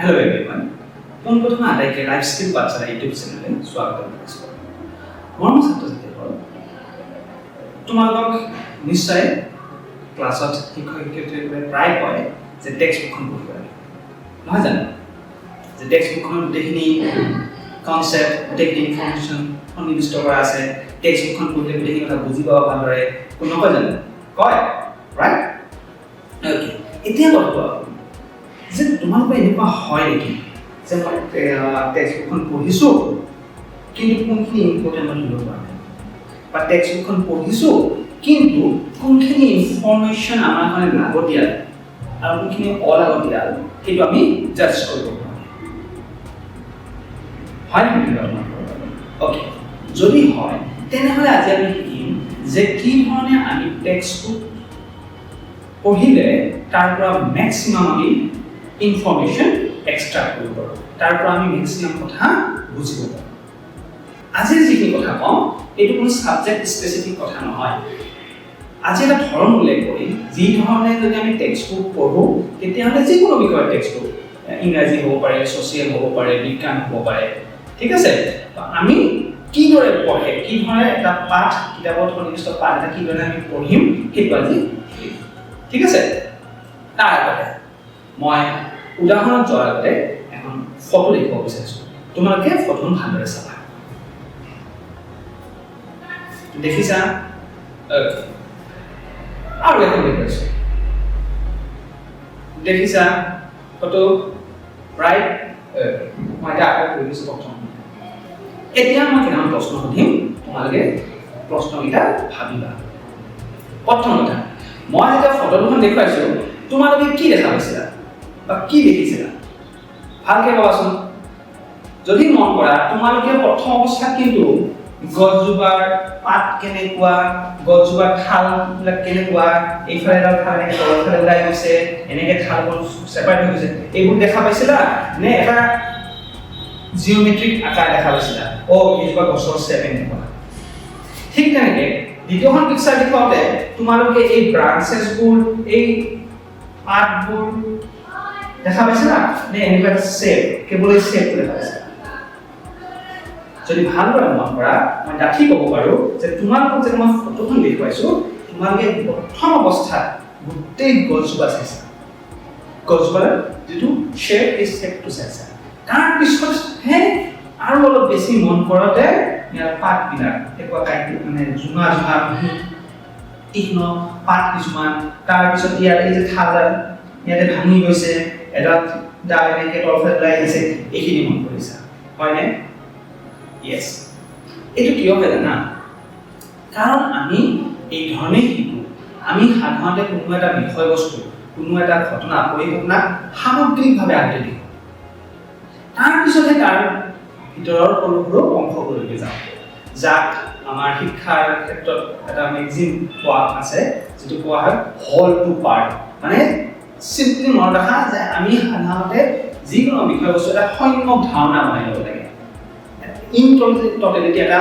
Hello everyone. পোনপ্ৰথমে আটাইকে life skill পাঠশালা YouTube চেনেলে স্বাগত জনাইছোঁ। মৰমৰ ছাত্ৰ-ছাত্ৰীসকল, তোমালোকক নিশ্চয় ক্লাছত শিক্ষক-শিক্ষয়িত্ৰীসকলে প্ৰায় কয় যে টেক্সট বুকখন পঢ়িব লাগে, নহয় জানো? যে টেক্সট বুকখনত গোটেইখিনি কনচেপ্ট, গোটেইখিনি ইনফৰ্মেশ্যন সন্নিৱিষ্ট কৰা আছে, টেক্সট বুকখন পঢ়িলে গোটেইখিনি কথা বুজি পাব ভালদৰে, নকয় জানো? কয়, ৰাইট? অ'কে, এতিয়া কথা যে তোমালোকৰ এনেকুৱা হয় নেকি যে মই টেক্সট বুকখন পঢ়িছোঁ কিন্তু কোনখিনি ইম্পৰ্টেণ্ট মই ধৰিব পৰা নাই, বা টেক্সট বুকখন পঢ়িছোঁ কিন্তু কোনখিনি ইনফৰ্মেশ্যন আমাৰ কাৰণে লাগতিয়াল আৰু কোনখিনি অলাগতিয়াল সেইটো আমি জাজ কৰিব পৰা নাই, হয় নেকি? অ'কে, যদি হয় তেনেহ'লে আজি আমি শিকিম যে কি ধৰণে আমি টেক্সট বুক পঢ়িলে তাৰ পৰা মেক্সিমাম আমি ইনফৰ্মেশ্যন এক্সট্ৰাক্ট কৰিব পাৰোঁ, তাৰ পৰা আমি মেক্সিমাম কথা বুজিব পাৰোঁ। আজি যিখিনি কথা কম এইটো কোনো ছাবজেক্ট স্পেচিফিক কথা নহয়। আজি এটা ধৰণ উল্লেখ কৰিম, যি ধৰণে যদি আমি টেক্সট বুক পঢ়োঁ তেতিয়াহ'লে যিকোনো বিষয়ৰ টেক্সট বুক, ইংৰাজী হ'ব পাৰে, ছ'চিয়েল হ'ব পাৰে, বিজ্ঞান হ'ব পাৰে, ঠিক আছে? আমি কিদৰে পঢ়ে, কি ধৰণে এটা পাঠ, কিতাপত সন্নিৱিষ্ট পাঠ এটা কিদৰে আমি পঢ়িম সেইটো আজি শিকিম, ঠিক আছে? তাৰ আগতে মই উদাহৰণত যোৱাৰ আগতে এখন ফটো দেখুৱাব বিচাৰিছোঁ। তোমালোকে ফটোখন ভালদৰে চাবা। দেখিছা? আৰু এখন দেখুৱাইছোঁ। দেখিছা ফটো? ৰাইট? মই এতিয়া আকৌ কৈ দিছোঁ প্ৰথম। এতিয়া মই কেইটামান প্ৰশ্ন সুধিম, তোমালোকে প্ৰশ্নকেইটা ভাবিবা। প্ৰথম কথা, মই যেতিয়া ফটো দুখন দেখুৱাইছোঁ তোমালোকে কি দেখা পাইছিলা বা কি দেখিছিলা? ভালকে ক'বাচোন। যদি মন কৰা তোমালোকে প্ৰথম অৱস্থাত কিন্তু গছজোপাৰ পাত কেনেকুৱা, গছজোপাৰ ঠালবিলাক কেনেকুৱা, এইফালে এডাল ঠাল এনেকৈ তলফালে ওলাই গৈছে, এনেকৈ ঠালবোৰ ছেপাৰেট হৈ গৈছে, এইবোৰ দেখা পাইছিলা নে এটা জিঅ'মেট্ৰিক আকাৰ দেখা পাইছিলা? এইজোপা গছৰ ছেপ এনেকুৱা। ঠিক তেনেকৈ দ্বিতীয়খন পিকচাৰ দেখুৱাওঁতে তোমালোকে এই ব্ৰাঞ্চেছবোৰ, এই পাতবোৰ দেখা পাইছিলা নে এনেকুৱা এটা ছেপ, কেৱল এই ছেপটো দেখা পাইছিলা? যদি ভালদৰে মন কৰা মই ডাঠি ক'ব পাৰোঁ যে তোমালোকক যে মই ফটোখন দেখুৱাইছোঁ তোমালোকে প্ৰথম অৱস্থাত গোটেই গছজোপা চাইছা, গছজোপাৰ যিটো শ্বেপ, এই শ্বেপটো চাইছা। তাৰপিছতহে আৰু অলপ বেছি মন কৰোঁতে ইয়াৰ পাতবিলাক এনেকুৱা মানে জোঙা জোঙা তীক্ষ্ণ পাত কিছুমান, তাৰপিছত ইয়াত এই যে ঠালডাল ইয়াতে ভাঙি গৈছে, এডাল ডাল এনেকৈ তলফালে ওলাই আহিছে, এইখিনি মন কৰিছা, হয়নে? ইয়েছ। এইটো কিয় হয় জানা? কাৰণ আমি এই ধৰণেই শিকোঁ। আমি সাধাৰণতে কোনো এটা বিষয়বস্তু, কোনো এটা ঘটনা, পৰিঘটনাক সামগ্ৰিকভাৱে আঁকোৱালি দিওঁ, তাৰপিছতহে তাৰ ভিতৰৰ সৰু সৰু অংশবোৰলৈকে যাওঁ, যাক আমাৰ শিক্ষাৰ ক্ষেত্ৰত এটা মেগজিন পোৱা আছে, যিটো কোৱা হয় হল টু পাৰ্ট। মানে চিম্পলি মনত ৰাখা যে আমি সাধাৰণতে যিকোনো বিষয়বস্তু এটা সম্যক ধাৰণা বনাই ল'ব লাগে, ইন টোটেলিটি এটা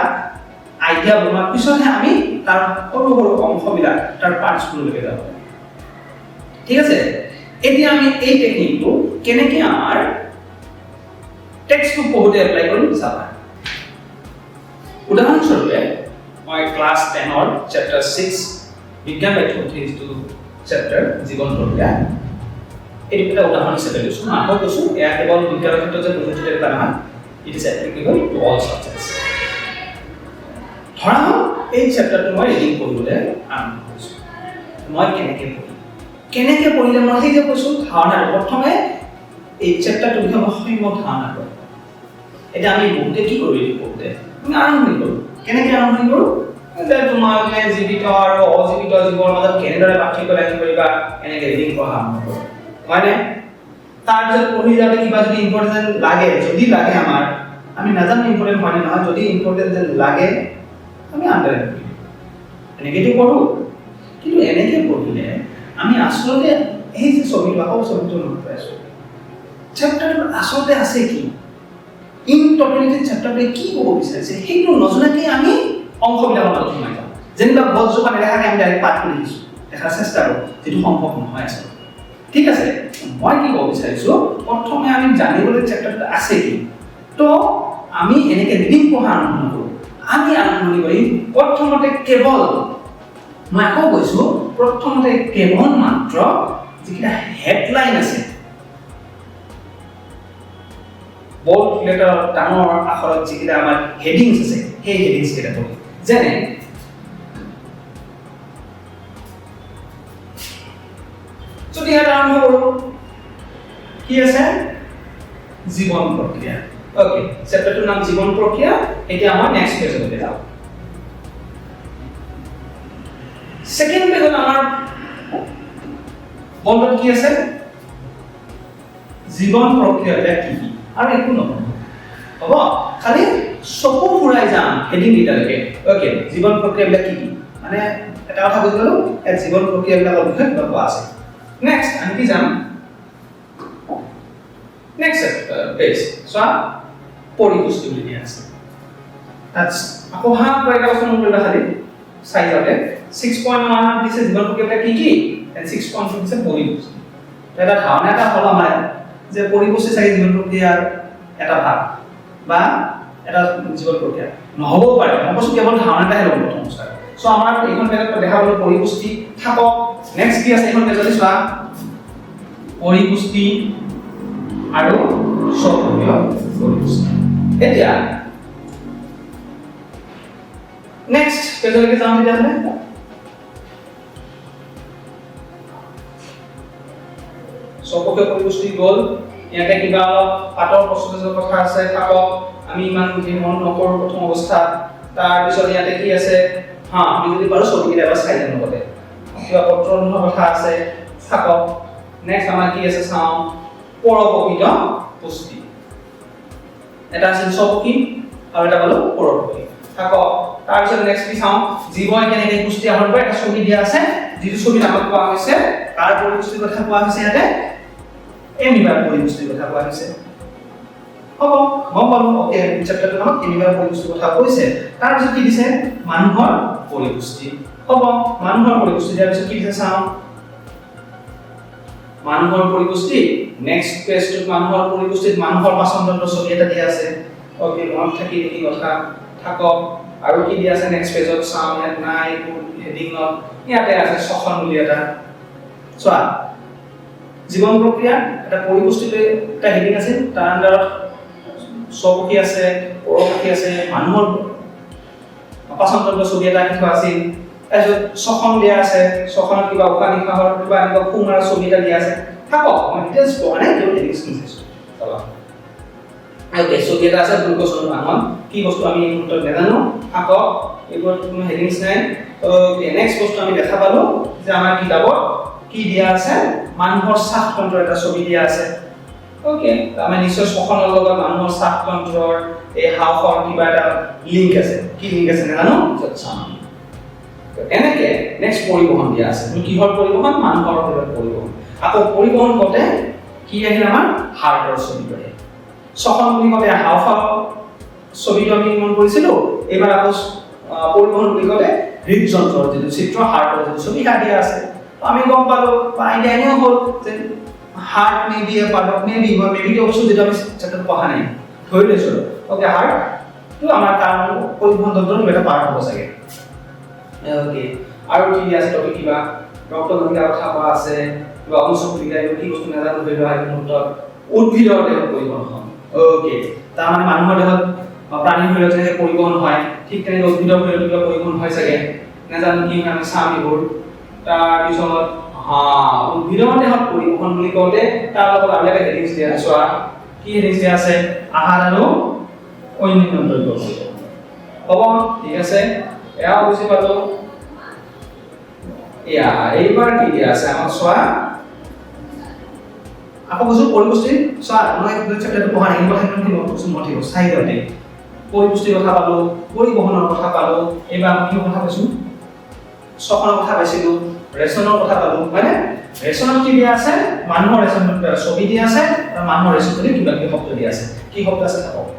আইডিয়া বনোৱাৰ পিছতহে আমি তাৰ সৰু সৰু অংশবিলাক, তাৰ পাৰ্টছবোৰলৈকে যাব লাগে, ঠিক আছে? এতিয়া আমি এই টেকনিকটো কেনেকৈ আমাৰ টেক্সট বুক পঢ়োঁতে এপ্লাই কৰিম চাবা। উদাহৰণস্বৰূপে মই ক্লাছ 10ৰ চেপ্টাৰ 6 বিজ্ঞান পাঠ্যপুথিৰ যিটো চেপ্টাৰ জীৱন প্ৰক্ৰিয়া, এইটো এটা উদাহৰণ হিচাপে লৈছোঁ। মই আকৌ কৈছোঁ, এয়া কেৱল বিজ্ঞানৰ ক্ষেত্ৰত যে প্ৰযোজ্য এটা নহয়, it is applicable to all subjects. ধৰা হওক এই চেপ্টাৰটো মই ৰিডিং পঢ়িবলৈ আৰম্ভ কৰিছোঁ। মই কেনেকৈ পঢ়িলে মই সেই যে কৈছোঁ ধাৰণাটো, প্ৰথমে এই চেপ্টাৰটোৰ বিষয়ে মই সম্যক ধাৰণা কৰোঁ। এতিয়া আমি বহুতে কি কৰোঁ, এইটো পঢ়োঁতে আমি আৰম্ভণি কৰোঁ। কেনেকৈ আৰম্ভণি কৰোঁ? যে তোমালোকে জীৱিত আৰু অজীৱিত জীৱৰ মাজত কেনেদৰে পাৰ্থক্য দাঙি কৰিবা, এনেকৈ ৰিডিং পঢ়া আৰম্ভ কৰোঁ, হয়নে? তাৰপিছত পঢ়ি যাওঁতে কিবা যদি ইম্পৰ্টেণ্ট লাগে, যদি লাগে আমাৰ, আমি নাজানো ইম্পৰ্টেণ্ট হয়নে নহয়, যদি ইম্পৰ্টেণ্ট যেন লাগে আমি আণ্ডাৰলাইন কৰি দিওঁ, এনেকৈতো পঢ়োঁ। কিন্তু এনেকৈ পঢ়িলে আমি আচলতে এই যে ছবিটো, আকৌ ছবিটো মনত পাইছোঁ, চেপ্টাৰটোৰ আচলতে আছে কি, ইন টোটেলিটি চেপ্টাৰটোৱে কি ক'ব বিচাৰিছে সেইটো নজনাকৈ আমি অংশবিলাকৰ মাজত সোমাই যাওঁ। যেনিবা গছজোপা নেদেখাকৈ আমি ডাইৰেক্ট পাতটো দেখিছোঁ, দেখাৰ চেষ্টা কৰোঁ, যিটো সম্ভৱ নহয় আচলতে। ঠিক আছে মই কি ক'ব বিচাৰিছো প্ৰথমে আমি জানিবলৈ চেপ্টাৰটো আছে কি তো আমি এনেকৈ ৰিডিং পঢ়া আৰম্ভ কৰোঁ আমি আৰম্ভণি কৰিম প্ৰথমতে কেৱল মই আকৌ কৈছোঁ প্ৰথমতে কেৱল মাত্ৰ যিকেইটা হেডলাইন আছে bold letter ডাঙৰ আখৰত যিকেইটা আমাৰ হেডিংছ আছে সেই হেডিংছ কেইটা পঢ়িম যেনে যদি এটা আৰম্ভ কৰোঁ কি আছে জীৱন প্ৰক্ৰিয়া ওকে চেপ্টাৰটোৰ নাম জীৱন প্ৰক্ৰিয়া এতিয়া আমাৰ নেক্সট পেজলৈ যাওঁ সেকেন্ড পেজত আমাৰ বলত কি আছে জীৱন প্ৰক্ৰিয়া কি আৰু একো নহয় হ'ব খালি চকু ফুৰাই যাম হেডিং কেইটালৈকে ওকে জীৱন প্ৰক্ৰিয়া কি মানে এটা কথা বুজি গ'লো এই জীৱন প্ৰক্ৰিয়া বিলাকৰ বিষয়ে কিবা কোৱা আছে নেক্সট আমি কি যাম নেক্সট পেজ চোৱা পৰিপুষ্টি বুলি দিয়া আছে তাত আকৌ হাত এটা বস্তু মন কৰিবা খালি চাইজতে 6.1 দিছে জীৱন প্ৰক্ৰিয়া কি and 6.2 দিছে পৰিপুষ্টি এটা ধাৰণা এটা হ'ল আমাৰ যে পৰিপুষ্টি চাই জীৱন প্ৰক্ৰিয়াৰ এটা ভাগ বা এটা জীৱন প্ৰক্ৰিয়া নহ'ব পাৰে মই কৈছোঁ কেৱল ধাৰণা এটাহে ল'ব প্ৰথম অৱস্থাত সো আমাৰ এইখন পেজত দেখা পালো পৰিপুষ্টি থাকক নেক্সট কি আছে এইখন পেজত চোৱা পৰিপুষ্টি আৰু স্বকীয় পৰিপুষ্টি এতিয়া নেক্সট পেজলৈকে যাওঁ তেতিয়াহ'লে স্বকীয় পৰিপুষ্টি গ'ল ইয়াতে কিবা পাতৰ প্ৰস্তুতিৰ কথা আছে থাকক আমি ইমান মন নকৰোঁ প্ৰথম অৱস্থাত তাৰপিছত ইয়াতে কি আছে হা আমি যদি পাৰোঁ ছবিকেইটা এবাৰ চাই ল'ব লাগে কিবা পত্ৰৰ কথা আছে থাকক নেক্সট আমাৰ কি আছে চাওঁ পৰপ্ৰকৃত পুষ্টি এটা আছে চবকি আৰু এটা হ'ল পৰপ্ৰকৃত থাকক তাৰপিছত নেক্সট কি চাওঁ জীৱই কেনেকৈ পুষ্টি আহৰণ কৰে এটা ছবি দিয়া আছে যিটো ছবিত আমাক কোৱা হৈছে কাৰ পৰিপুষ্টিৰ কথা কোৱা হৈছে ইয়াতে এমিবাৰ পৰিপুষ্টিৰ কথা কোৱা হৈছে হ'ব গম পালো ওকে চেপ্টাৰটো নাম এমিবাৰ পৰিপুষ্টিৰ কথা কৈছে তাৰপিছত কি দিছে মানুহৰ পৰিপুষ্টি হ'ব মানুহৰ পৰিপুষ্টি দিয়াৰ পিছত কি দিছে চাওঁ মানুহৰ পৰিপুষ্টি নেক্সট পেজটোত মানুহৰ পৰিপুষ্টিত মানুহৰ পাচনতন্ত্ৰ ছবি এটা দিয়া আছে ওকে মনত থাকি কি কথা থাকক আৰু কি দিয়া আছে নেক্সট পেজত চাওঁ ইয়াত নাই হেডিংত ইয়াতে আছে শ্বসন বুলি এটা চোৱা জীৱন প্ৰক্ৰিয়া এটা পৰিপুষ্টিলৈ এটা হেডিং আছে তাৰ আণ্ডাৰত স্বকী আছে পৰকী আছে মানুহৰ পাচনতন্ত্ৰ ছবি এটা লিখা আছিল তাৰপিছত শ্বসন দিয়া আছে শ্বসনত কিবা উশাহ নিশাহৰ কিবা এনেকুৱা খুমাৰ ছবি এটা দিয়া আছে থাকক মই ডিটেইলছ পোৱা নাই কেৱল হেডিংছ লিখিছোঁ চলো ওকে ছবি এটা আছে গ্লুক'জৰ নামত কি বস্তু আমি এই মুহূৰ্তত নাজানো থাকক এইবোৰত কোনো হেডিংছ নাই ওকে নেক্সট বস্তু আমি দেখা পালো যে আমাৰ কিতাপত কি দিয়া আছে মানুহৰ শ্বাসতন্ত্ৰৰ এটা ছবি দিয়া আছে ওকে আমি নিশ্চয় শ্বসনৰ লগত মানুহৰ শ্বাসতন্ত্ৰৰ এই হাওঁফাওঁৰ কিবা এটা লিংক আছে কি লিংক আছে নাজানো চাওঁ এনেকে নেক্সট পৰিবহন দিয়া আছে কিহৰ পৰিবহন মানুহৰ পৰিবহন আকৌ পৰিবহন কৰোঁতে কি আহিল আমাৰ হাৰ্টৰ ছবি কৰে শ্বসন বুলি ক'লে হাওঁফাওঁ ছবিটো আমি মন কৰিছিলোঁ এইবাৰ আকৌ পৰিবহন বুলি ক'লে হৃদযন্ত্ৰৰ যিটো চিত্ৰ হাৰ্টৰ যিটো ছবি দিয়া আছে আমি গম পালোঁ বা আইডিয়া এনেও হ'ল যে heart may B A part of may be বা মে বি অৱশ্যে যেটা আমি চেপ্টাৰ পঢ়া নাই ধৰি লৈছোঁ ওকে হাৰ্টটো আমাৰ কাৰণ পৰিবহন তন্ত্ৰৰ এটা পাৰ্ট হ'ব চাগে ওকে আৰু কি আছে টপিক কিবা ৰক্তগতিকা কথা কোৱা আছে কিবা অনুসংখ্যা কি বস্তু নাজানো ধৰি লোৱা এই মুহূৰ্তত উদ্ভিদৰ দেহত পৰিবহন হয় ওকে তাৰমানে মানুহৰ দেহত প্ৰাণীৰ শৰীৰত যেনেকৈ পৰিবহন হয় ঠিক তেনেকৈ উদ্ভিদৰ শৰীৰত কিবা পৰিবহন হয় চাগে নাজানো কি আমি চাম এইবোৰ তাৰপিছত উদ্ভিদৰ দেহত পৰিবহন বুলি কওঁতে তাৰ লগত আমি এটা হেডিংছ দিয়া আছে চোৱা কি হেডিংছ দিয়া আছে আহাৰ আৰু অন্যান্য দ্ৰব্য হ'ব ঠিক আছে এয়া বুজি পালো এয়া এইবাৰ কি দিয়া আছে আমাক চোৱা আকৌ বুজো পৰিপুষ্টি চোৱা মই চেপ্টাৰটো পঢ়া নাই কথা কি কৈছো মঠিব চাইডতে পৰিপুষ্টিৰ কথা পালো পৰিবহনৰ কথা পালো এইবাৰ আমি কি কথা কৈছো শ্বসনৰ কথা পাইছিলো ৰেচনৰ কথা পালো মানে ৰেচনত কি দিয়া আছে মানুহৰ ৰেচনত ছবি দিয়া আছে আৰু মানুহৰ ৰেচনত কিবা কিবি শব্দ দিয়া আছে কি শব্দ আছে চাওক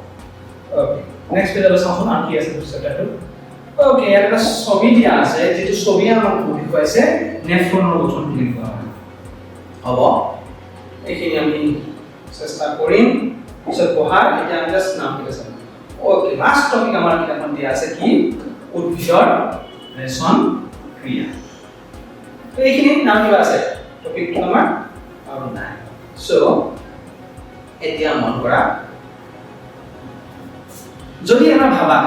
ওকে নেক্সট পেজলৈ চাওঁচোন আৰু কি আছে চেপ্টাৰটো ওকে এটা ছবি দিয়া আছে যেটো ছবি আমাক দেখুৱাইছে নেফ্ৰনৰ গঠন বুলি কোৱা হয় হ'ব এইখিনি আমি চেষ্টা কৰিম পিছত পঢ়াৰ এতিয়া আমি জাষ্ট নাম কেইটা চাম ওকে লাষ্ট টপিক আমাৰ কিতাপখন দিয়া আছে কি উদ্ভিদৰ ৰেচন ক্ৰিয়া তো এইখিনি নাম কিবা আছে টপিকটো আমাৰ আৰু নাই সো এতিয়া মন কৰা যদি আমৰা ভাবা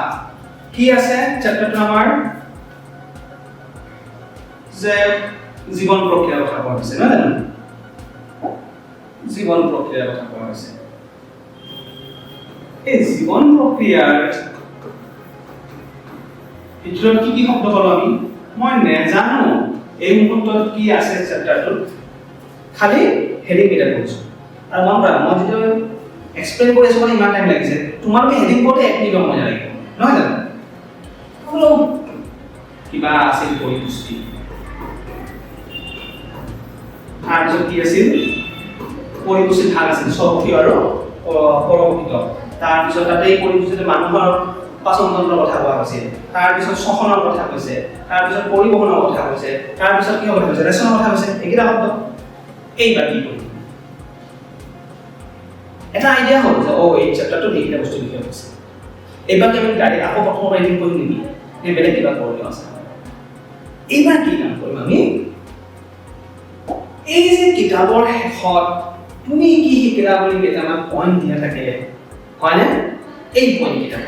কি আছে চ্যাপ্টাৰটো আমাৰ যে জীবন প্ৰক্ৰিয়াৰ কথা কোৱা হৈছে না জানো জীবন প্ৰক্ৰিয়াৰ কথা কোৱা হৈছে এই জীবন প্ৰক্ৰিয়াৰ ভিতৰত কি শব্দ পালো আমি মই নেজানো এই মুহূৰ্তত কি আছে চ্যাপ্টাৰটোত খালি হেডিং এটা কৰিছো আৰু মন কৰা মই যেতিয়া এক্সপ্লেইন কৰি আছো মানে ইমান টাইম লাগিছে তোমালোকে হেডিং কৰোতে 1 মিনিট সময় লাগিব নহয় জানো হলো কিবা আছিল পৰিপুষ্টি তাৰপিছত কি আছিল পৰিপুষ্টি ভাগ আছিল স্বকীয় আৰু পৰৱৰ্তীত তাৰপিছত তাতে পৰিপুষ্টিতে মানুহৰ পাচন তন্ত্ৰৰ কথা কোৱা হৈছিল তাৰপিছত শ্বসনৰ কথা কৈছে তাৰপিছত পৰিবহনৰ কথা কৈছে তাৰপিছত কি কথা কৈছে ৰেচনৰ কথা কৈছে এইকেইটা শব্দ এইবাৰ কি কৰিম এটা আইডিয়া হ'ল যে এই চ্যাপ্টাৰটো এইকেইটা বস্তু লিখা হৈছে এইবাৰ আমি ডাইৰেক্ট আকৌ প্ৰথম ৰিডিং কৰিম নেকি নে বেলেগ কিবা কৰিব আছে এইবাৰ কি কাম কৰিম আমি এই যে কিতাপৰ শেষত তুমি কি শিকিলা বুলি কেইটামান পইণ্ট দিয়া থাকে হয়নে এই পইণ্ট কেইটা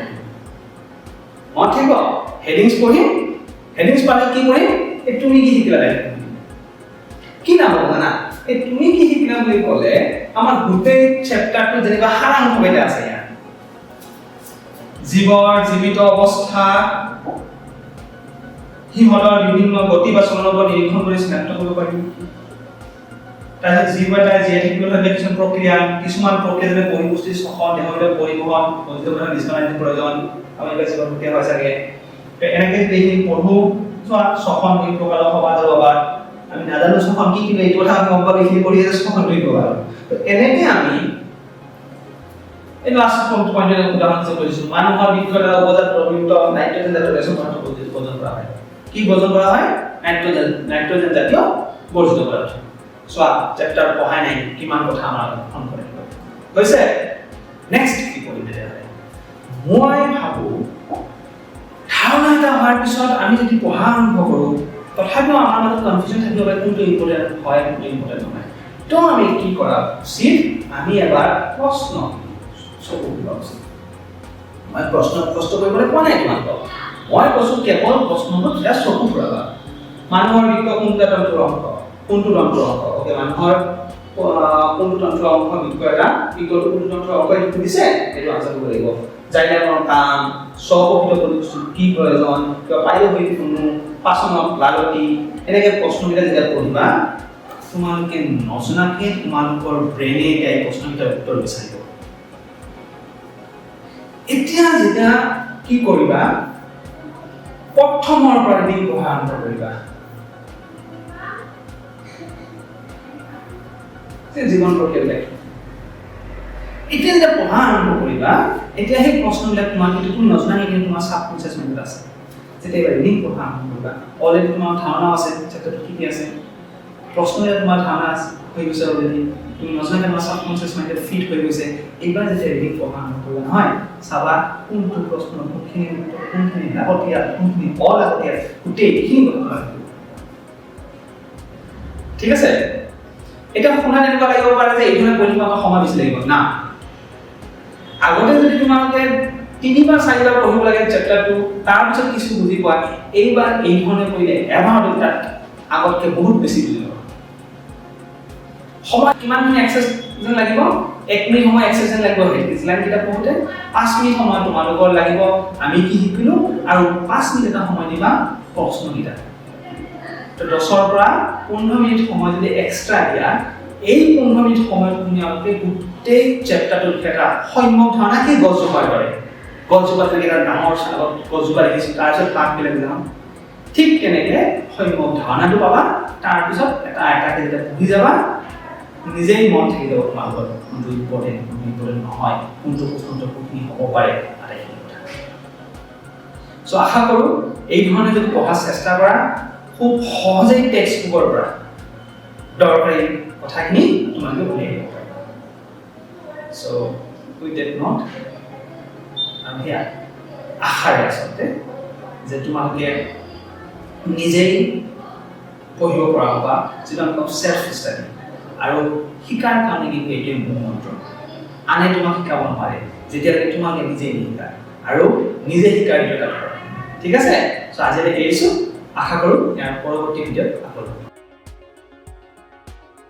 মই ঠিক হেডিংছ পঢ়িম হেডিংছ পালে কি কৰিম এই তুমি কি শিকিলা কি নাম হ'ব জানা এই তুমি কি শিকিলা বুলি ক'লে আমাৰ গোটেই চ্যাপ্টাৰটো যেনিবা সাৰাংশ এটা আছে ইয়াত জীৱৰ জীৱিত অৱস্থা সিহঁতৰ বিভিন্ন গতি বা চলনৰ ওপৰত নিৰীক্ষণ কৰি চিনাক্ত কৰিব পাৰিম তাৰপিছত জীৱ এটা জীয়াই থাকিবলৈ হ'লে কিছুমান প্ৰক্ৰিয়া যেনে পৰিপুষ্টি শ্বসন দেহৰ পৰিবহন অধ্যয়নৰ নিষ্কাশনৰ প্ৰয়োজন আমি এতিয়া জীৱন প্ৰক্ৰিয়া হয় চাগে এনেকৈ যদি পঢ়ো চোৱা শ্বসন দুই প্ৰকাৰৰ সবাদ আৰু অবাদ আমি নাজানো শ্বসন কি কিন্তু এই কথা আমি গম পালো এইখিনি পঢ়ি আছে শ্বসন দুই প্ৰকাৰ তো এনেকৈ আমি এই লাষ্ট পইণ্টৰ উদাহৰণ হিচাপে লৈছো মানুহৰ বৃক্ষৰ দ্বাৰা উপজাত প্ৰবৃত্ত নাইট্ৰজেন জাতীয় গেছৰ বৰ্জন কৰা হয় কি বৰ্জন কৰা হয় নাইট্ৰজেন জাতীয় বৰ্জিত কৰা হয় চোৱা চ্যাপ্টাৰ পঢ়াই নাই কিমান কথা আমাৰ মন কৰিব হৈছে নেক্সট কি কৰিম তেতিয়াহ'লে মই ভাবো ধাৰণা এটা হোৱাৰ পিছত আমি যদি পঢ়া আৰম্ভ কৰোঁ তথাপিও আমাৰ মাজত কনফিউজন থাকিব পাৰে কোনটো ইম্পৰ্টেণ্ট হয় কোনটো ইম্পৰ্টেণ্ট নহয় তো আমি কি কৰা উচিত আমি এবাৰ প্ৰশ্ন চকু দিব উচিত মই প্ৰশ্ন কষ্ট কৰিবলৈ কোৱা নাই তোমালোকক মই কৈছো কেৱল প্ৰশ্নটো তেতিয়া চকু ফুৰাবা মানুহৰ বৃক্ক কোনটো তন্ত্ৰৰ অংশ কোনটো তন্ত্ৰৰ অংশ ওকে মানুহৰ কোনটো তন্ত্ৰৰ অংশ বৃক্ক এটা বৃক্কটো কোনটো তন্ত্ৰৰ অংশ এইটো সুধিছে এইটো আনসাৰ কৰিব লাগিব জাইলামৰ কাম স্বকোষিত পৰিপুষ্টি কি প্ৰয়োজন কিবা পাৰিবাৰিক কোনো পাচনত লাগতি এনেকৈ প্ৰশ্নকেইটা যেতিয়া পঢ়িবা তোমালোকে নজনাকে তোমালোকৰ ব্ৰেইনে এই প্ৰশ্নকেইটাৰ উত্তৰ বিচাৰিব এতিয়া যেতিয়া কি কৰিবা প্ৰথমৰ পৰা ৰিডিং পঢ়া আৰম্ভ কৰিবা জীৱন প্ৰক্ৰিয়া এতিয়া যেতিয়া পঢ়া আৰম্ভ কৰিবা এতিয়া সেই প্ৰশ্নবিলাক তোমাৰ কিন্তু নজনাকে কিন্তু তোমাৰ সাবকনচিয়াস মাইণ্ডত আছে যেতিয়া ৰিডিং পঢ়া আৰম্ভ কৰিবা অলৰেডি তোমাৰ ধাৰণা আছে চ্যাপ্টাৰটো কি আছে প্ৰশ্নৰে তোমাৰ ধাৰণা হৈ গৈছে অলৰেডি তুমি নজনাকে তোমাৰ সাবকনচিয়াস মাইণ্ডত ফিট হৈ গৈছে এইবাৰ যেতিয়া ৰিডিং পঢ়া আৰম্ভ কৰিবা নহয় চাবা কোনটো প্ৰশ্ন কোনখিনি লাগতীয়াল কোনখিনি অলাগতীয়াল গোটেইখিনি কথা ঠিক আছে এটা শুনা এনেকুৱা লাগিব পাৰে যে এইখনে পঢ়িব আমাক সময় বেছি লাগিব না আগতে যদি তোমালোকে 3-4 4 পঢ়িব লাগে চ্যাপ্টাৰটো তাৰ পিছত কিছু বুজি পোৱা এইবাৰ এইখনে পঢ়িলে এবাৰ দুটা আগতকে বহুত বেছি বুজি পাবা সময় কিমান মিনিট এক্সেস যেন লাগিব 1 মিনিট সময় এক্সেস যেন লাগিব হেডিংছ লাইন কিটা পঢ়োতে 5 মিনিট সময় তোমালোকৰ লাগিব আমি কি শিকিলো আৰু 5 মিনিট এটা সময় দিবা প্ৰশ্ন কিটা তো 10 পৰা 15 মিনিট সময় যদি এক্সট্ৰা দিয়া এই 15 মিনিট সময় তুমি আপোনালোকে গোটেই চ্যাপ্টাৰটো এটা সম্যক ধাৰণা কি গছজোপাৰ দৰে গছজোপা যেনেকৈ এটা ডাঙৰ চালত গছজোপা দেখিছোঁ তাৰপিছত পাতবিলাক যাম ঠিক তেনেকৈ সম্যক ধাৰণাটো পাবা তাৰপিছত এটা এটাকে যেতিয়া পঢ়ি যাবা নিজেই মন থাকি যাব তোমালোকৰ কোনটো ইম্পৰ্টেণ্ট নহয় কোনটো প্ৰশ্নটো কোনখিনি হ'ব পাৰে আটাইখিনি কথা সো আশা কৰোঁ এই ধৰণে যদি পঢ়াৰ চেষ্টা কৰা খুব সহজেই টেক্সট বুকৰ পৰা দৰকাৰী কথাখিনি তোমালোকে উলিয়াই দিব পাৰিবা সো উইথ ডেট নট আমি আশাৰে আচলতে যে তোমালোকে নিজেই পঢ়িব পৰা হ'বা যিটো আমি কওঁ চেল্ফ ষ্টাডি আৰু শিকাৰ কাৰণে কিন্তু এইটোৱে মূল মন্ত্ৰ আনে তোমাক শিকাব নোৱাৰে যেতিয়ালৈকে তোমালোকে নিজেই নিশিকা আৰু নিজে শিকাৰ এইটো এটা ঠিক আছে সো আজিলৈ এৰিছোঁ আশা কৰোঁ ইয়াৰ পৰৱৰ্তী ভিডিঅ'ত আকৌ